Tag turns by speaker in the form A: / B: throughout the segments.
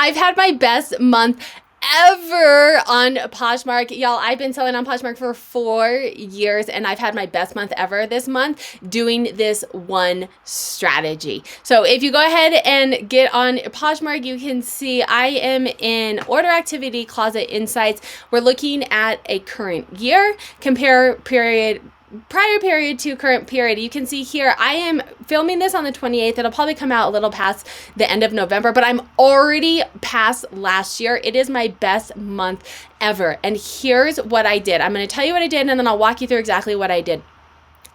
A: I've had my best month ever on Poshmark. Y'all, I've been selling on Poshmark for 4 years and I've had my best month ever this month doing this one strategy. So if you go ahead and get on Poshmark, you can see I am in order activity closet insights. We're looking at a current year, compare prior period to current period. You can see here, I am filming this on the 28th. It'll probably come out a little past the end of November, but I'm already past last year. It is my best month ever. And here's what I did. I'm going to tell you what I did, and then I'll walk you through exactly what I did.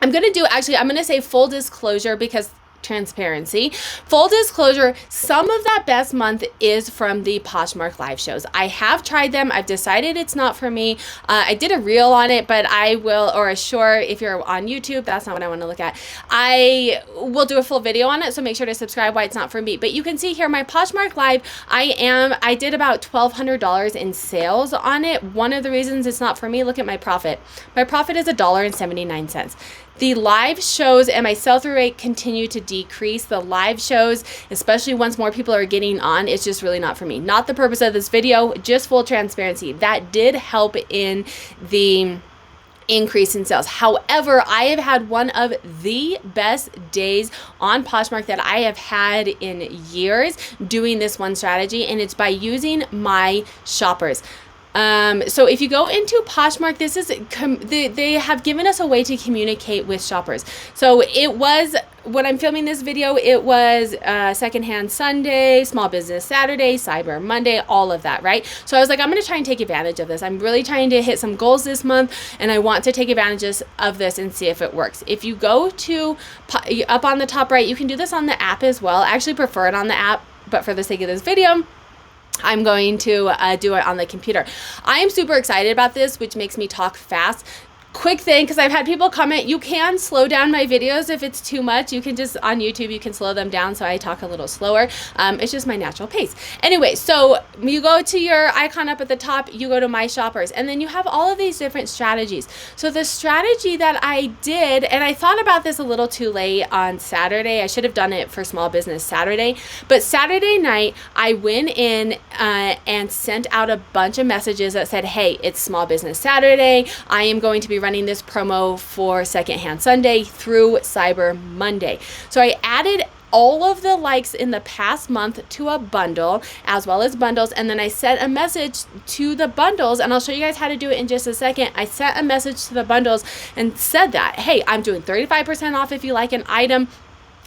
A: I'm going to say full disclosure because transparency. Full disclosure, some of that best month is from the Poshmark live shows. I have tried them. I've decided it's not for me. I did a reel on it, but I will, or a short, if you're on YouTube, that's not what I want to look at. I will do a full video on it, so make sure to subscribe why it's not for me. But you can see here, my Poshmark live, I did about $1,200 in sales on it. One of the reasons it's not for me, look at my profit. My profit is $1.79. The live shows and my sell-through rate continue to decrease. The live shows, especially once more people are getting on, it's just really not for me. Not the purpose of this video, just full transparency. That did help in the increase in sales. However, I have had one of the best days on Poshmark that I have had in years doing this one strategy, and it's by using my shoppers. So if you go into Poshmark, this is, they have given us a way to communicate with shoppers. So it was, when I'm filming this video, it was Secondhand Sunday, Small Business Saturday, Cyber Monday, all of that, right? So I was like, I'm going to try and take advantage of this. I'm really trying to hit some goals this month, and I want to take advantage of this and see if it works. If you go to up on the top right, you can do this on the app as well. I actually prefer it on the app, but for the sake of this video, I'm going to do it on the computer. I am super excited about this, which makes me talk fast. Quick thing, because I've had people comment, you can slow down my videos if it's too much. You can just, on YouTube, you can slow them down so I talk a little slower. It's just my natural pace. Anyway, so you go to your icon up at the top, you go to My Shoppers, and then you have all of these different strategies. So the strategy that I did, and I thought about this a little too late on Saturday. I should have done it for Small Business Saturday, but Saturday night, I went in and sent out a bunch of messages that said, hey, it's Small Business Saturday. I am going to be running this promo for Secondhand Sunday through Cyber Monday. So I added all of the likes in the past month to a bundle, as well as bundles, and then I sent a message to the bundles, and I'll show you guys how to do it in just a second. I sent a message to the bundles and said that, hey, I'm doing 35% off if you like an item.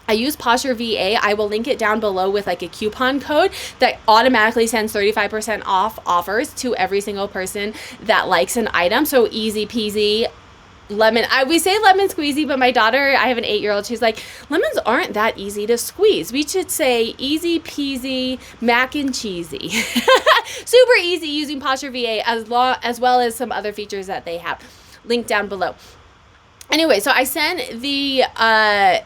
A: I use Posher VA. I will link it down below with like a coupon code that automatically sends 35% off offers to every single person that likes an item. So easy peasy. Lemon, we say lemon squeezy, but my daughter, I have an 8-year-old, she's like, lemons aren't that easy to squeeze. We should say easy peasy mac and cheesy. Super easy using Posher VA as well as some other features that they have. Link down below. Anyway, so I sent the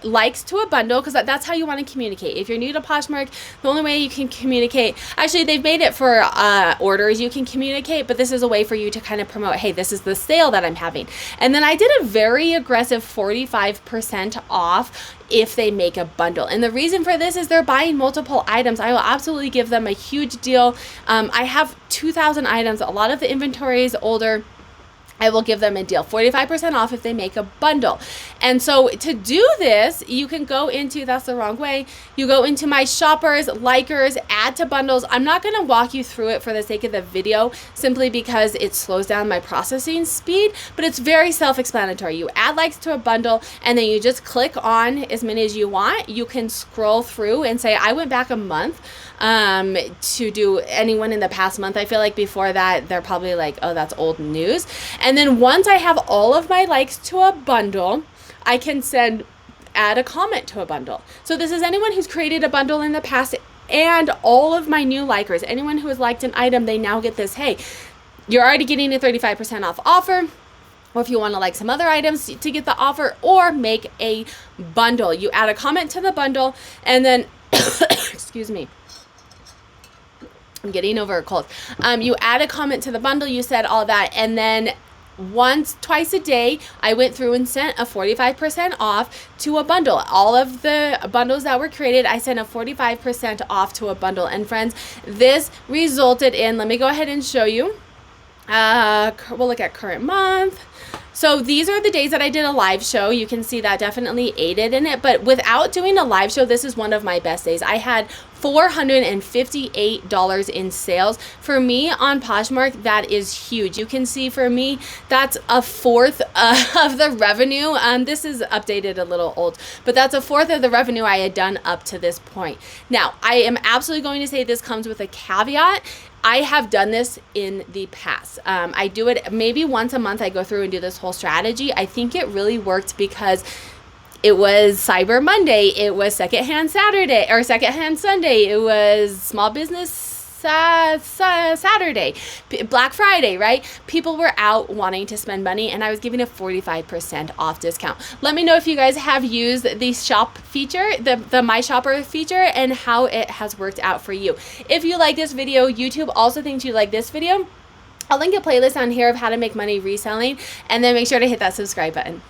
A: likes to a bundle because that's how you want to communicate. If you're new to Poshmark, the only way you can communicate, actually they've made it for orders you can communicate, but this is a way for you to kind of promote, hey, this is the sale that I'm having. And then I did a very aggressive 45% off if they make a bundle. And the reason for this is they're buying multiple items. I will absolutely give them a huge deal. I have 2,000 items. A lot of the inventory is older. I will give them a deal, 45% off if they make a bundle. And so to do this, you can go into, that's the wrong way, you go into My Shoppers, Likers, Add to Bundles. I'm not gonna walk you through it for the sake of the video, simply because it slows down my processing speed, but it's very self-explanatory. You add likes to a bundle, and then you just click on as many as you want. You can scroll through and say, I went back a month to do anyone in the past month. I feel like before that, they're probably like, oh, that's old news. And then once I have all of my likes to a bundle, I can add a comment to a bundle. So this is anyone who's created a bundle in the past and all of my new likers. Anyone who has liked an item, they now get this, hey, you're already getting a 35% off offer. Or if you want to like some other items to get the offer, or make a bundle. You add a comment to the bundle, and then, excuse me, I'm getting over a cold. You add a comment to the bundle, you said all that, and then twice a day, I went through and sent a 45% off to a bundle. All of the bundles that were created, I sent a 45% off to a bundle. And friends, this resulted in, let me go ahead and show you. We'll look at current month. So these are the days that I did a live show. You can see that definitely aided in it, but without doing a live show, this is one of my best days. I had $458 in sales. For me on Poshmark, that is huge. You can see for me, that's a fourth of the revenue. This is updated a little old, but that's a fourth of the revenue I had done up to this point. Now, I am absolutely going to say this comes with a caveat. I have done this in the past. I do it maybe once a month. I go through and do this whole strategy. I think it really worked because it was Cyber Monday. It was Secondhand Saturday or Secondhand Sunday. It was Small Business Saturday, Black Friday, right? People were out wanting to spend money, and I was giving a 45% off discount. Let me know if you guys have used the shop feature, the My Shopper feature, and how it has worked out for you. If you like this video, YouTube also thinks you like this video, I'll link a playlist on here of how to make money reselling, and then make sure to hit that subscribe button.